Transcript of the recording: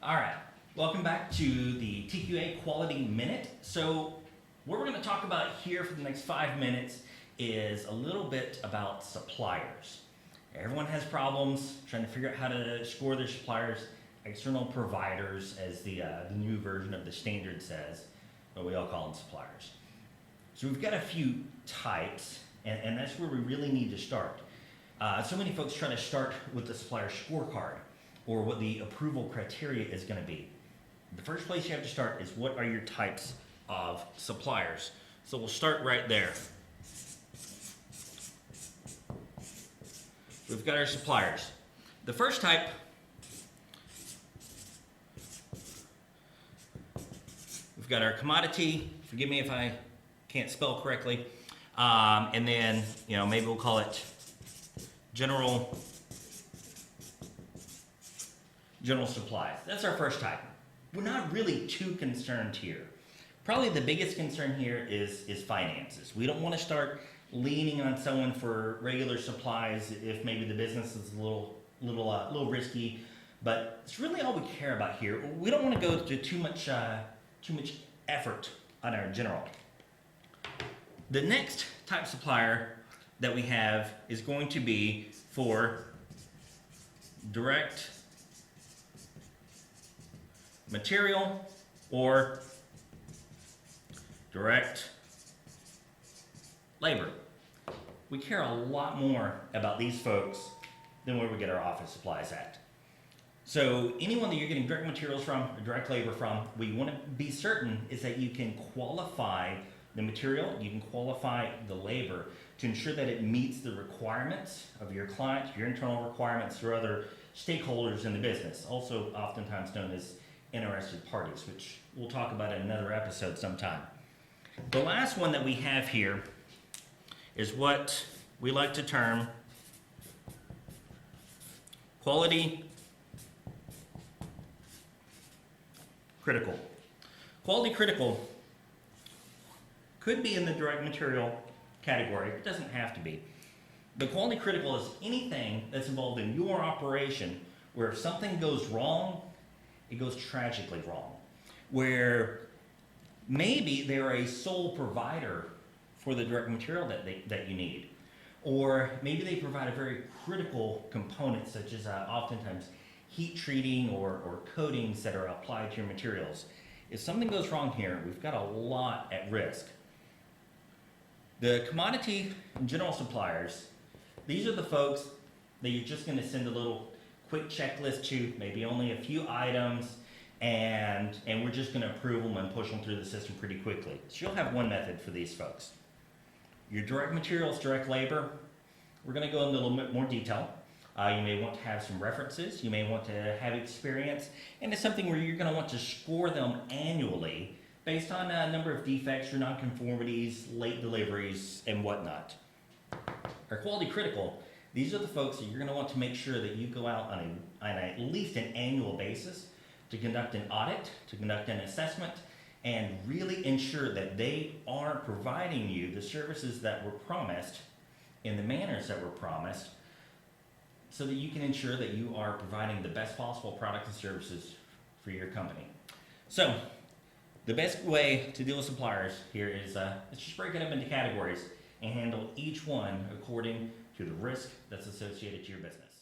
All right, welcome back to the TQA Quality Minute. So what we're going to talk about here for the next 5 minutes is a little bit about suppliers. Everyone has problems trying to figure out how to score their suppliers, external providers, as the new version of the standard says, but we all call them suppliers. So we've got a few types, and that's where we really need to start. So many folks try to start with the supplier scorecard, or what the approval criteria is going to be. The first place you have to start is what are your types of suppliers. So we'll start right there. We've got our suppliers. The first type we've got our commodity. Forgive me if I can't spell correctly. And then, maybe we'll call it general supplies. That's our first type. We're not really too concerned here. Probably the biggest concern here is finances. We don't want to start leaning on someone for regular supplies if maybe the business is a little risky, but it's really all we care about here. We don't want to go to too much effort on our general. The next type supplier that we have is going to be for direct material or direct labor. We care a lot more about these folks than where we get our office supplies at. So anyone that you're getting direct materials from or direct labor from, what you want to be certain is that you can qualify the material, you can qualify the labor to ensure that it meets the requirements of your client, your internal requirements, or other stakeholders in the business, also oftentimes known as interested parties, which we'll talk about in another episode sometime. The last one that we have here is what we like to term quality critical. Quality critical could be in the direct material category. It doesn't have to be. But quality critical is anything that's involved in your operation where if something goes wrong, it goes tragically wrong, where maybe they're a sole provider for the direct material that you need, or maybe they provide a very critical component such as oftentimes heat treating or coatings that are applied to your materials. If something goes wrong here, we've got a lot at risk. The commodity and general suppliers, these are the folks that you're just going to send a little quick checklist to, maybe only a few items, and we're just going to approve them and push them through the system pretty quickly. So you'll have one method for these folks. Your direct materials, direct labor, we're going to go into a little bit more detail. You may want to have some references, you may want to have experience, and it's something where you're going to want to score them annually based on a number of defects or nonconformities, late deliveries, and whatnot. Our quality critical, these are the folks that you're going to want to make sure that you go out on at least an annual basis to conduct an audit, to conduct an assessment, and really ensure that they are providing you the services that were promised in the manners that were promised, so that you can ensure that you are providing the best possible products and services for your company. So the best way to deal with suppliers here is let's just break it up into categories and handle each one according to the risk that's associated to your business.